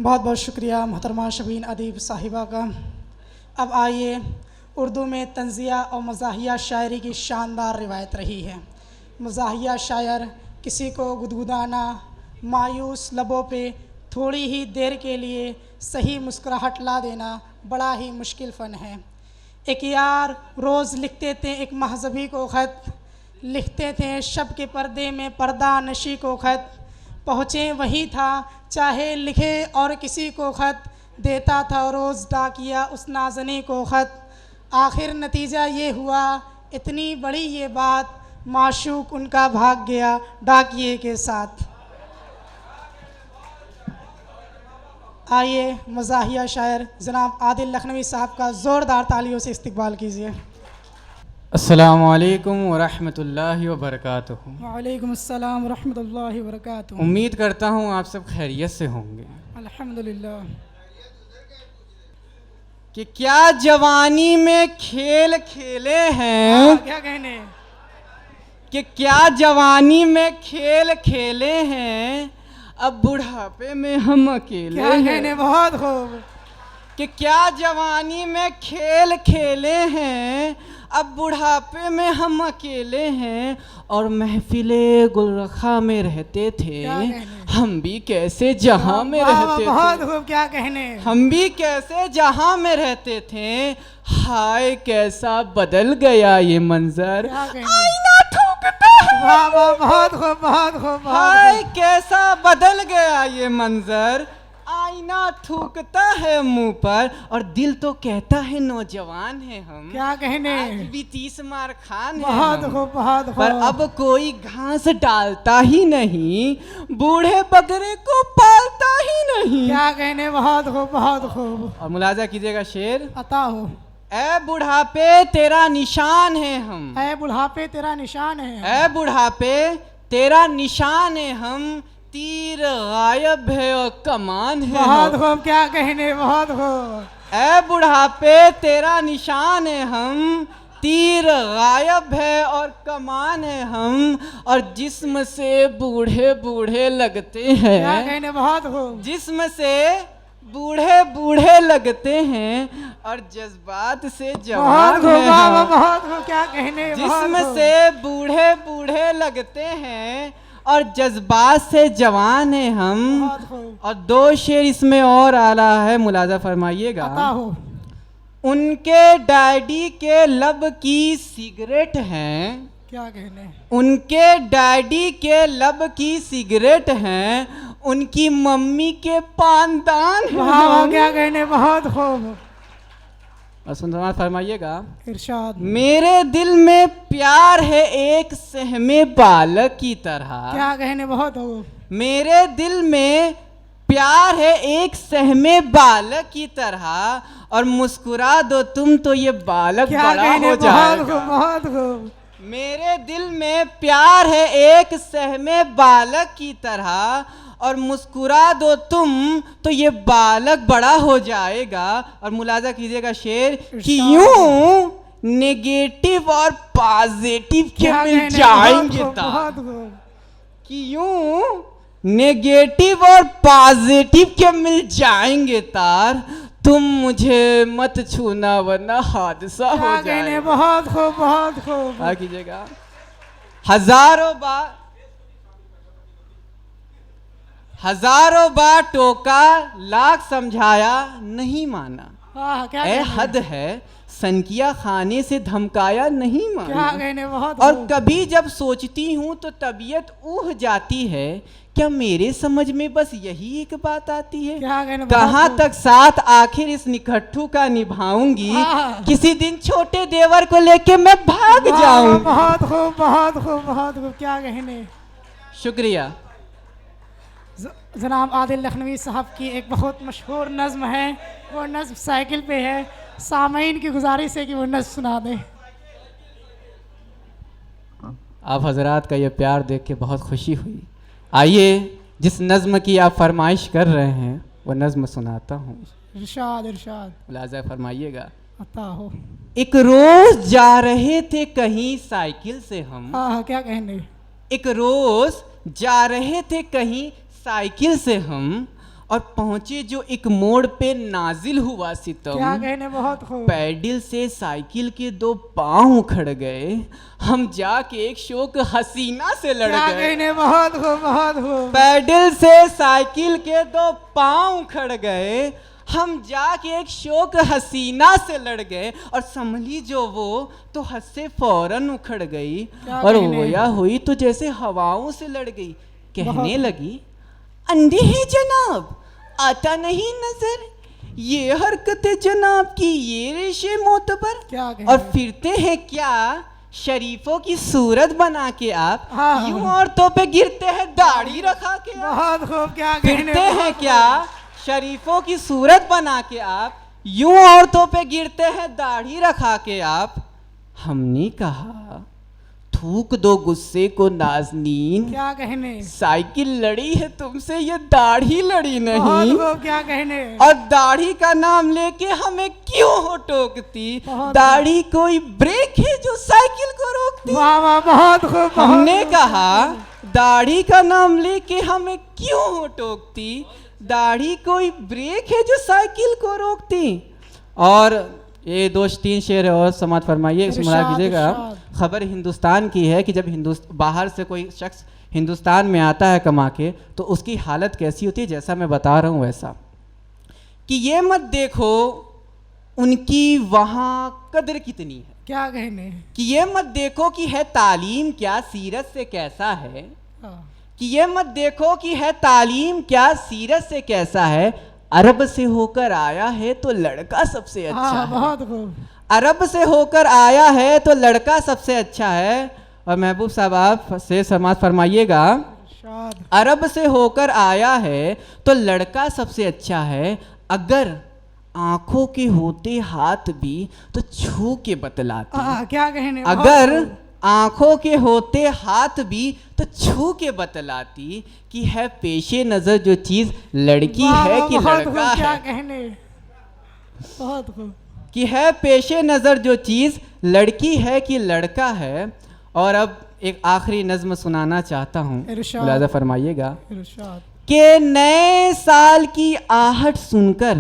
बहुत बहुत शुक्रिया मोहतरमा शबीन अदीब साहिबा का। अब आइए, उर्दू में तंज़िया और मज़ाहिया शायरी की शानदार रिवायत रही है। मज़ाहिया शायर किसी को गुदगुदाना, मायूस लबों पे थोड़ी ही देर के लिए सही मुस्कुराहट ला देना बड़ा ही मुश्किल फ़न है। एक यार रोज़ लिखते थे एक महज़बी को ख़त, लिखते थे शब के पर्दे में पर्दा नशी को ख़त, पहुँचे वही था चाहे लिखे और किसी को ख़त, देता था रोज़ डाकिया उस नाज़नी को ख़त। आखिर नतीजा ये हुआ इतनी बड़ी ये बात, माशूक उनका भाग गया डाकिए के साथ। आइए मज़ाहिया शायर जनाब आदिल लखनवी साहब का ज़ोरदार तालियों से इस्तकबाल कीजिए। अस्सलामु अलैकुम वरहमतुल्लाहि वबरकातुहू। वालेकुम अस्सलाम वरहमतुल्लाहि वबरकातुहू। उम्मीद करता हूँ आप सब खैरियत से होंगे। अल्हम्दुलिल्लाह। कि क्या जवानी में खेल खेले हैं, क्या कहने, कि क्या जवानी में खेल खेले हैं, अब बुढ़ापे में हम अकेले क्या कहने, हैं। बहुत खूब। कि क्या जवानी में खेल खेले हैं, अब बुढ़ापे में हम अकेले हैं। और महफिले गुलरखा में रहते थे हम भी कैसे जहां में रहते बहुत थे। खूब, क्या कहने, हम भी कैसे जहां में रहते थे। हाय कैसा बदल गया ये मंजर, क्या कहने। आईना ठोकता है। वाह वाह, बहुत खूब, बहुत खूब, बहुत हाय खूब। कैसा बदल गया ये मंजर, आईना थूकता है मुंह पर और दिल तो कहता है नौजवान है हम। क्या कहने, आज भी 30 मार खान है बहुत हम। खूब, बहुत खूब। पर अब कोई घास डालता ही नहीं, बूढ़े बकरे को पालता ही नहीं। क्या कहने, बहुत खूब, बहुत खूब। और मुलाजा कीजिएगा शेर, अता हो। ए बुढ़ापे तेरा निशान है हम, ऐ बुढ़ापे तेरा निशान है, ए बुढ़ापे तेरा निशान है हम, तीर गायब है और कमान है बहुत हम। खूब, क्या कहने, बहुत खूब। ए बुढ़ापे तेरा निशान है हम, तीर गायब है और कमान है हम। और जिस्म से बूढ़े बूढ़े लगते क्या हैं, कहने, बहुत खूब। जिस्म से बूढ़े बूढ़े लगते हैं और जज्बात से बहुत जवान खूब, है वाह वाह, हम। बहुत खूब, क्या कहने, बहुत जिस्म खूब। से बूढ़े बूढ़े लगते हैं और जज्बात से जवान है हम। बहुत खूब। और दो शेर इसमें और आला है, मुलाजा अता फरमाइएगा। हो। उनके डैडी के लब की सिगरेट हैं, क्या कहने, उनके डैडी के लब की सिगरेट हैं, उनकी मम्मी के पानदान हैं। वाह वाह, क्या कहने, बहुत खूब। और सुनना फरमाइएगा। इरशाद। मेरे दिल में प्यार है एक सहमे बालक की तरह, क्या कहने, बहुत खूब। मेरे दिल में प्यार है एक सहमे बालक की तरह। और मुस्कुरा दो तुम तो ये बालक क्या बड़ा कहने, हो बहुत जाएगा। खूब, बहुत खूब। मेरे दिल में प्यार है एक सहमे बालक की तरह। और मुस्कुरा दो तुम तो ये बालक बड़ा हो जाएगा। और मुलाजा कीजिएगा शेर, कि यूं नेगेटिव और पॉजिटिव के क्या मिल कहने, जाएंगे बहुत खूब, तार, बहुत खूब। कि यूं नेगेटिव और पॉजिटिव के मिल जाएंगे तार। तुम मुझे मत छूना वरना हादसा हो क्या कहने, जाएगा। बहुत खूब, बहुत खूब। क्या कीजिएगा। हजारों बार टोका, लाख समझाया नहीं माना। वाह, क्या ए कहने, हद है सनकिया खाने से धमकाया नहीं क्या माना। कहने, बहुत और खूब। कभी जब सोचती हूँ तो तबीयत ऊह जाती है, क्या मेरे समझ में बस यही एक बात आती है। क्या कहने, बहुत कहाँ खूब। तक साथ आखिर इस निकट्ठू का निभाऊंगी, वाह। किसी दिन छोटे देवर को लेके मैं भाग वाह, जाऊंगी। बहुत खूब, बहुत खूब, बहुत खूब, क्या कहने। शुक्रिया। जनाब आदिल लखनवी साहब की एक बहुत मशहूर नज़्म है, वो नज़्म साइकिल पे है। सामईन की गुजारिश है कि वो नज़्म सुना दें। आप हजरात का ये प्यार देख के बहुत खुशी हुई। आइए जिस नज़्म की आप फरमाइश कर रहे हैं वो नज़्म सुनाता हूँ। इरशाद, इरशाद। मुलाजा फरमाइएगा। अता हो। एक रोज जा रहे थे कहीं साइकिल से हम, हाँ, क्या कहने, एक रोज जा रहे थे कहीं साइकिल से हम। और पहुंचे जो एक मोड़ पे नाजिल हुआ सितम। क्या कहने, बहुत खूब। पैडल से साइकिल के दो पांव उखड़ गए, हम जाके एक शोक हसीना से लड़ क्या गए। कहने, बहुत खूब, बहुत खूब। पैडल से साइकिल के दो पांव उखड़ गए, हम जाके एक शोक हसीना से लड़ गए, और संभली जो वो तो हद से फौरन उखड़ गई, और होया हुई तो जैसे हवाओं से लड़ गई। कहने लगी, अंधे हैं जनाब, आता नहीं नजर, ये हरकतें जनाब की, ये रेशे मोतबर, क्या कहने? और फिरते हैं क्या शरीफों की सूरत बना के आप, हाँ। यूं औरतों पे गिरते हैं दाढ़ी रखा के आप। बहुत खूब। क्या कहने, फिरते हैं क्या शरीफों की सूरत बना के आप, यूं औरतों पे गिरते हैं दाढ़ी रखा के आप। हमने कहा, थूक दो गुस्से को नाज़नीन, क्या कहने, साइकिल लड़ी है तुमसे, ये दाढ़ी लड़ी नहीं। बहुत खूब। क्या कहने, और दाढ़ी का नाम लेके हमें क्यों हो टोकती, दाढ़ी कोई ब्रेक है जो साइकिल को रोकती। वाह वाह, बहुत खूब। हमने कहा, दाढ़ी का नाम लेके हमें क्यों हो टोकती, दाढ़ी कोई ब्रेक है जो साइकिल को रोकती। और ये 2-3 शेर और समाप्त फरमाइए, सुना कीजिएगा। खबर हिंदुस्तान की है कि जब बाहर से कोई शख्स हिंदुस्तान में आता है कमा के, तो उसकी हालत कैसी होती है, जैसा मैं बता रहा हूँ वैसा। कि ये मत देखो उनकी वहाँ कदर कितनी है, क्या कहने, कि ये मत देखो कि है तालीम क्या, सीरत से कैसा है, कि ये मत देखो कि है तालीम क्या, सीरत से कैसा है, अरब से होकर आया है तो लड़का सबसे अच्छा है। बहुत खूब। अरब से होकर आया है तो लड़का सबसे अच्छा है। और महबूब साहब आप से समाप्त फरमाइएगा, अरब से होकर आया है तो लड़का सबसे अच्छा है, अगर आंखों के होते हाथ भी तो छू के बतलाती। क्या कहने, अगर आंखों के होते हाथ भी तो छू के बतलाती, कि है पेशे नजर जो चीज लड़की है कि लड़का है। क्या कहने, बहुत खूब। कि है पेशे नजर जो चीज लड़की है कि लड़का है। और अब एक आखिरी नज्म सुनाना चाहता हूँ, मुलाजा फरमाइएगा। कि नए साल की आहट सुनकर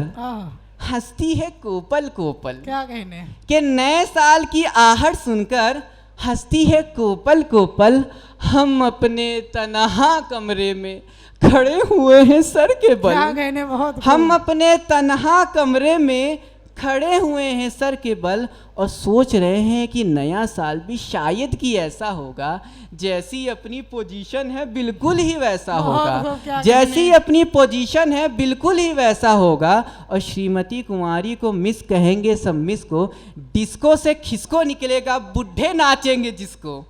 हंसती है कोपल कोपल। क्या कहने, कि नए साल की आहट सुनकर हंसती है कोपल कोपल, हम अपने तनहा कमरे में खड़े हुए हैं सर के बल। क्या कहने, बहुत हम अपने तनहा कमरे में खड़े हुए हैं सर के बल, और सोच रहे हैं कि नया साल भी शायद कि ऐसा होगा, जैसी अपनी पोजीशन है बिल्कुल ही वैसा होगा, जैसी अपनी पोजीशन है बिल्कुल ही वैसा होगा। और श्रीमती कुमारी को मिस कहेंगे सब मिस को, डिस्को से खिसको निकलेगा बुढ़े नाचेंगे जिसको,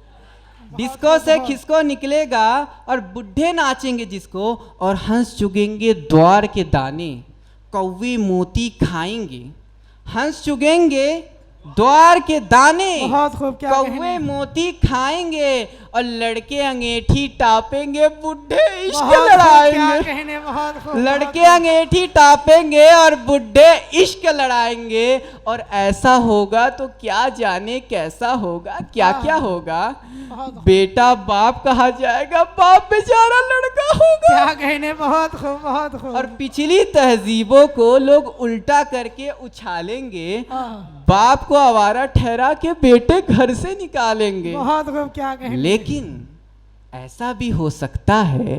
डिस्को से खिसको निकलेगा और बुढ़े नाचेंगे जिसको, और हंस चुगेंगे द्वार के दाने, कौवे मोती खाएंगे, हंस चुगेंगे द्वार के दाने, कौवे मोती खाएंगे, और लड़के अंगेठी टापेंगे, बुढ़े इश्क लड़ाएंगे। लड़के अंगेठी टापेंगे और बुढ़े इश्क लड़ाएंगे। और ऐसा होगा तो क्या जाने कैसा होगा, क्या क्या होगा। बेटा बाप कहा जाएगा, बाप बेचारा लड़का होगा। क्या कहने, बहुत खूब, बहुत खूब। और पिछली तहजीबों को लोग उल्टा करके उछालेंगे, बाप को आवारा ठहरा के बेटे घर से निकालेंगे। बहुत खूब। क्या कहने, लेकिन ऐसा भी हो सकता है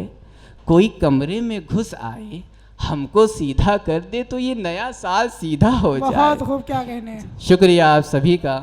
कोई कमरे में घुस आए, हमको सीधा कर दे, तो ये नया साल सीधा हो जाए। बहुत खूब। क्या कहने, शुक्रिया आप सभी का।